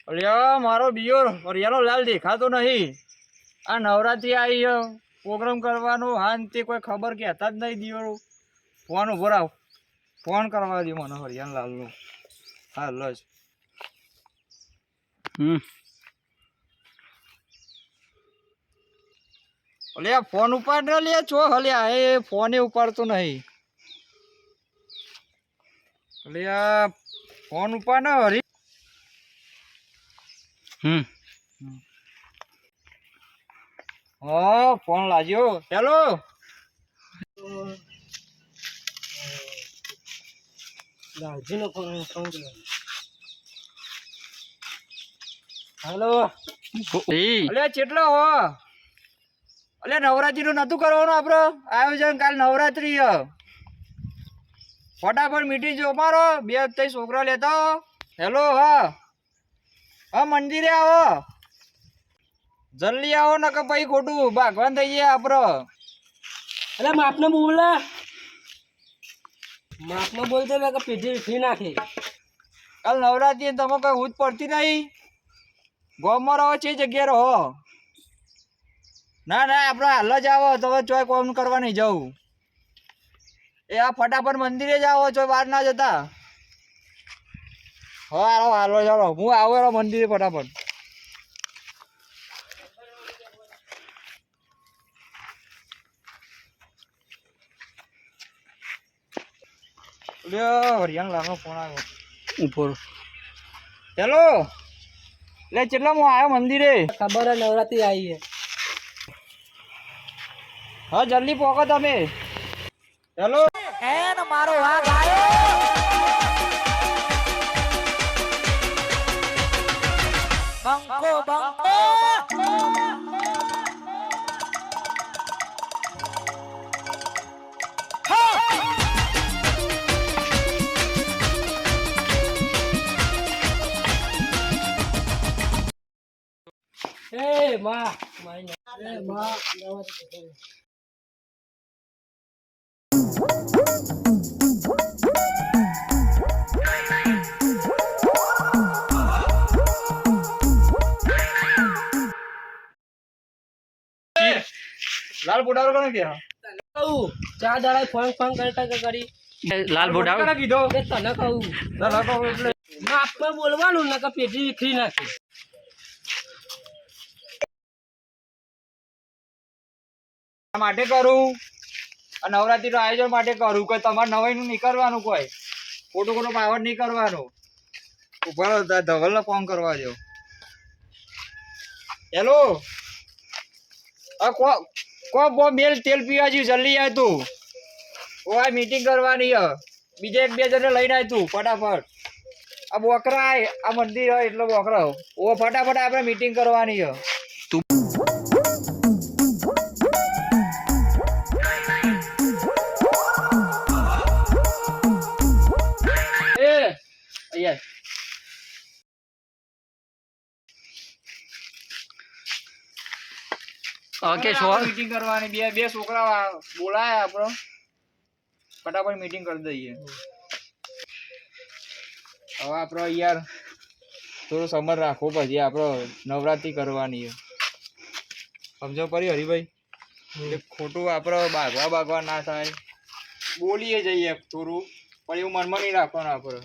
અલ્યા મારો બિયોર હરિયાનો લાલ દેખાતો નહીં. આ નવરાત્રી આવી છે, પ્રોગ્રામ કરવાનો હાન તે કોઈ ખબર કહેતા જ નહીં. દિયોળો ફોન ઉભો રાવ, ફોન કરવા દે મને હરિયાનો લાલનો. હા લજ અલ્યા ફોન ઉપાડ ન લે છો હલ્યા એ ફોને ઉપાડતો નહીં. અલ્યા ફોન ઉપાડ ને હરી. હા ફોન લાગ્યો. Hello લાલજીનો phone. હેલો અલ્યા ચેટલો હો? અલ્યા નવરાત્રી નું નતું કરવાનું આપડે આયોજન? કાલ નવરાત્રી હ, ફટાફટ મીટિંગ જો મારો. બે ત્રણ છોકરા લેતા. હેલો હા હા મંદિરે આવો, જલ્દી આવો ને કે પછી ખોટું ભાગવાન થઈ જાય આપડે. એટલે માપને બોલા, માપને બોલતો ને કે પીઠી ફી નાખી. કાલ નવરાત્રી તમે કઈ હુજ પડતી નહીં. ગોમમાં રહો છે જગ્યા રહો. ના ના આપડે હાલ જ આવો, તમે ચોય કોમ કરવા નહીં જવું. એ આ ફટાફટ મંદિરે જ આવો, ચોય બહાર ના જતા. હા હાલો હાલો ચાલો, હું આવો મંદિરે ફટાફટ. હરિયાણ લાનો ફોન આવ્યો ઉપર. હેલો લે ચેટલા હું આવ્યો મંદિરે. ખબર હે નવરાત્રી આવી છે. હા જલ્દી પહોંચો તમે. હેલો એન મારો વાઘ આવ્યો. બંકો બંકો એ માં માઈ એ માં નવરાત્રી. લાલ બુડારો કોને કહે? ચાર દાડા ફોન ફોન કરતા કે કરી લાલ બુડારો કોને કીધો? એ તને કહું તને કહું એટલે માપને બોલવાનું ને કે પેટી વિખરી નાખી. માટે કરું, આ નવરાત્રી નું આયોજન માટે કરું. કોઈ તમારે નવાઈ નું નહીં કરવાનું, કોઈ ખોટું ખોટું પાવર નહીં કરવાનો. ઉભા ધવલ ને ફોન કરવા દો. હેલો કો મેલ તેલ પીવા જ્યું, જલ્દી આય તું. ઓ આ મીટિંગ કરવાની હ, બીજા એક બે જણને લઈને આય તું ફટાફટ. આ બોકરા આ મંદિર હોય એટલે બોકરા ઓ ફટાફટ આપણે મીટિંગ કરવાની હ. ઓકે મીટિંગ કરવાની. બે બે છોકરા બોલાયા આપણો, ફટાફટ મીટિંગ કરી દઈએ. હવે આપણો યાર થોડો સમર રાખવો, પછી આપણો નવરાત્રી કરવાની સમજો પડી હરિભાઈ. ખોટું આપણે બાગવા ના થાય, બોલીએ જઈએ થોડું, પણ એવું મનમાં નહીં રાખવાનું આપણે.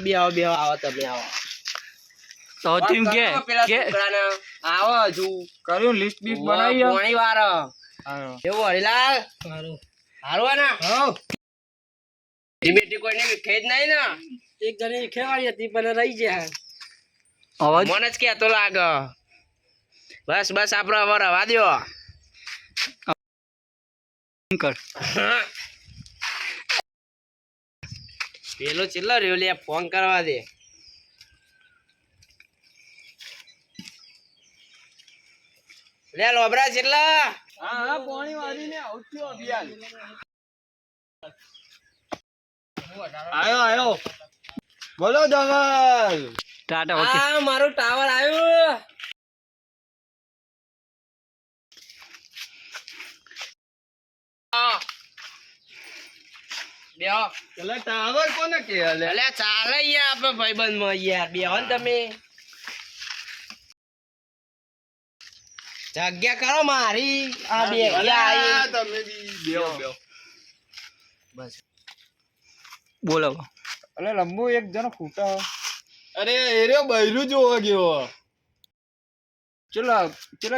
બે આવો તમે આવો તો ટીમ કે આવો હજુ કર્યું લિસ્ટ બીસ્ટ બનાવી પાણી વાળો એવું હરિલાલ હારવા ના એ બેટી કોઈને ખેદ નહીં ને. એક જણી ખેવાડી હતી પણ રહી જાય. મને જ કેતો લાગ. બસ બસ આપડે હવે રવા દો. પેલો ચેલ્લો રહ્યો લે, ફોન કરવા દે. લે લોબરા ચેલ્લા. હા હા પાણી વાળીને આવજો અભિયાન. આયો બોલો ધવલ. ટાટા ઓકે. આ મારું ટાવર આવ્યું. બેહો. એટલે ટાવર કોને કે અલે અલ્યા ચાલે યાર આપણે ભાઈબંધમાં યાર બેહો ને તમે જગ્યા કરો મારી આ બે અલ્યા, તમે બી બેહો બેહો. બસ બોલો એટલે લંબુ એક જણો ખૂટા અરે એર્યો બૈરું જોવા ગયો. ચલો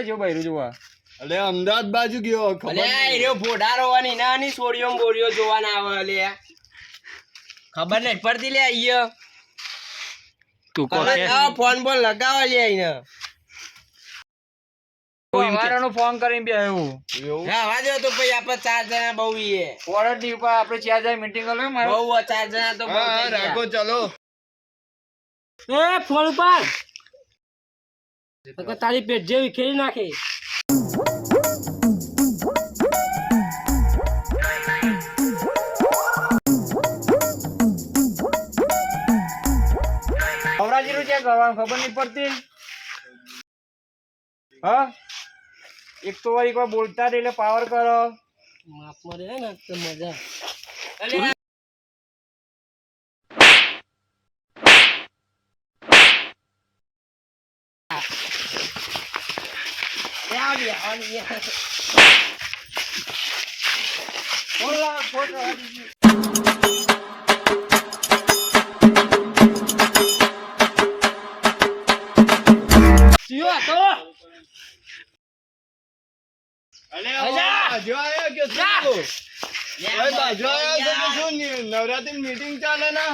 જેવો બૈરું જોવા. અલે અમદાવાદ બાજુ ગયો ખબર અલ્યા નહીં. એ રહ્યો ભોડા રોવાની નાની સોડિયો બોરિયો જોવાના આવે અલ્યા ખબર નહીં પડતી લે આયો તું કહો કે ફોન બોન લગાવો લે આઈને અમારાનો ફોન કરીને બે એવું એવું? હા વાજો તો પછી આપણે 4 જણા બહુ ઈએ ઓર્ડર ની ઉપર આપણે 4 જણા મીટિંગ કરી મારે બહુ 4 જણા તો બહુ હા થઈ ગયા. રાખો ચાલો. એ ફોન ઉપર તારી પેટ જેવી ખેલી નાખે નવરાત્રીનું ચેક કરવાનું ખબર નહીં પડતી. હા એક તો વાર એકવાર બોલતા રહે એટલે પાવર કરો. માપમાં રહે ને તો મજા અલે આજા. બાજુ આયો કે શું? ઓય બાજુ આયો છે કે શું? નવરાત્રી મીટિંગ ચાલે ને.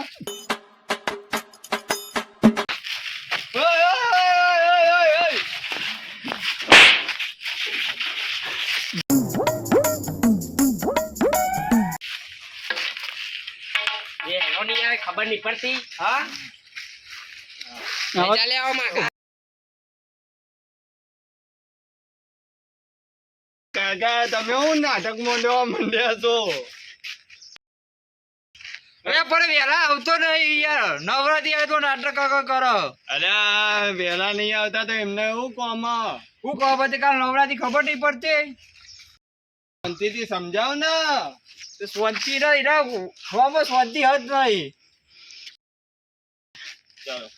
ઓય ઓય ઓય ઓય ઓય. ખબર નહીં પડતી હા ચાલે આવો માં કાકા તમે હું નાટક માંડવા માંડ્યા છો? અરે પણ વેલા આવતો નહીં યાર. નવરાત્રી આવે તો નાટક કરો. અલ્યા વેલા નહીં આવતા તો એમને એવું કોમ હું કહો પછી કાલ નવરાત્રી ખબર નહીં પડતી. શાંતિથી સમજાવ ને. તો શાંતિ નહીં ના હોમાં શાંતિ હદ નહીં. ચાલો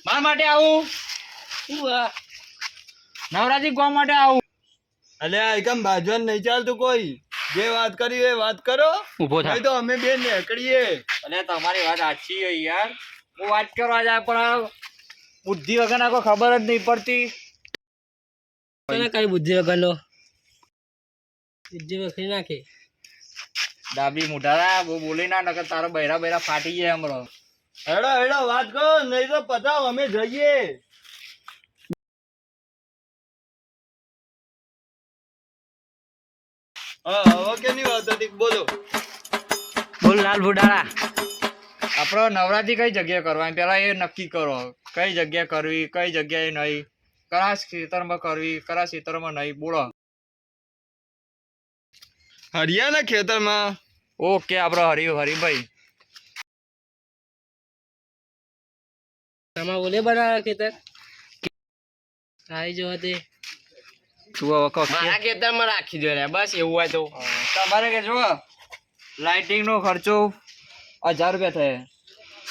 મારા માટે આવું નવરાત્રી ગામ માટે આવું. અલ્યા એકમ બાજવાન નહીં ચાલતું કોઈ. જે વાત કરી એ વાત કરો. ઊભો થા. નહીં તો અમે બે નીકળીએ. અને તમારી વાત સાચી છે યાર. હું વાત કરવા જાય પણ બુદ્ધિ વગર ના કોઈ ખબર જ નહીં પડતી. તને કઈ બુદ્ધિ વગરનો બુદ્ધિ વખરી નાખે ડાબી મુઢારા બહુ બોલી ના નકર તારો બૈરા બૈરા ફાટી જાય હમણાં. હેડો હેડો વાત કરો નહીં તો પતાવ અમે જઈએ. હા હવે કેની વાત હતી બોલો. બોલ લાલ ભુડાળા આપણે નવરાત્રી કઈ જગ્યાએ કરવાની પેલા એ નક્કી કરો. કઈ જગ્યા કરવી કઈ જગ્યાએ નહીં. કયા ખેતરમાં કરવી કયા ખેતરમાં નહીં બોલો. હરિયાના ખેતરમાં. ઓકે આપણે હરીભાઈ તમારે ઓલે બનાવ્યા ખેતર આવી જવા તે તું હવે કહો કે મારા ખેતરમાં રાખી દો રે બસ એવું હોય તો તમારે કે જો લાઇટિંગ નો ખર્ચો 1000 રૂપિયા થાય.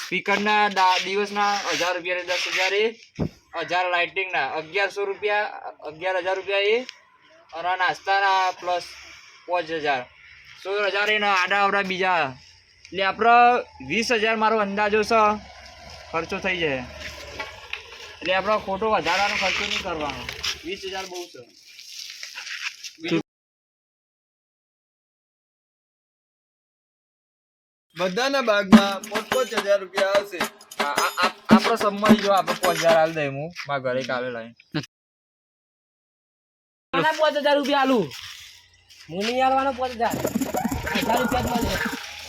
સ્પીકરના દિવસના 1000 રૂપિયા 10,000 એ 1000 લાઇટિંગ ના 1100 રૂપિયા 11,000 રૂપિયા એ અને નાસ્તાના પ્લસ 5000 16,000 એના આડા આવડા બીજા એટલે આપણે 20,000 મારો અંદાજો છે ખર્ચો થઈ જાય. એટલે આપણે ખોટો વધારાનો ખર્ચો નહીં કરવાનો. 20,000 બહુ છે. બધાના ભાગમાં 5,000 રૂપિયા આવશે. આપણો સંમત જો આપણે 5,000 આલ દે હું મારા ઘરે કાલે લાવી. 5,000 રૂપિયા આલું હું નહીં આલવાનો 5,000 રૂપિયા જ મળે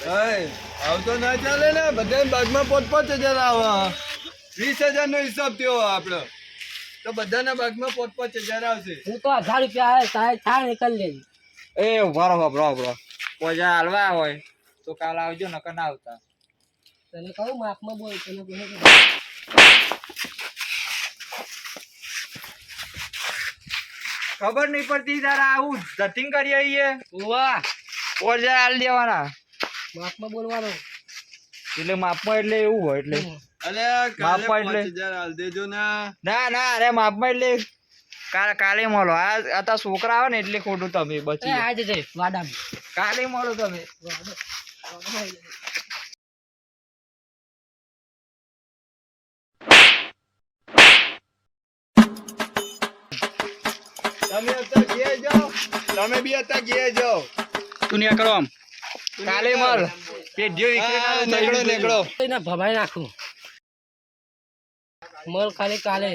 હે આવતો ના ચાલે ને. બધાના ભાગમાં 5,000 આવે. 20,000 નો હિસાબ થયો આપણો તો બધાના ભાગમાં 5,000 આવશે. હું તો 1000 રૂપિયા આવે તારે થાય નીકળી લેજે એ ઉભા રહો 5,000 હાલવા હોય તો કાલ આવજો નકર ના આવતા. તને કહું માપમાં બોલ તને કોને ખબર નહીં પડતી તારા આવું ધતિંગ કરી આવીએ વાહ 4000 આલ દેવાના માપમાં બોલવાનો એટલે માપમાં એટલે એવું હોય એટલે અરે કાલે બાપા એટલે- 5000 હાલ દેજો ને. ના અરે માપમાં એટલે કાલે મળો આ તા છોકરા આવે ને એટલે ખોટું તમે એ બચી જાઓ. આજે જઈ વાડામ કાલે મળો તમે તમે અત્યારે ઘેર જાઓ. તમે બી અત્યારે ઘેર જાઓ. તું ન્યા કરો આમ કાલે મળ પેઢીઓ વિખરી હા, ના નીકળો નીકળો ભમાઈ નાખું મળ ખાલી કાલે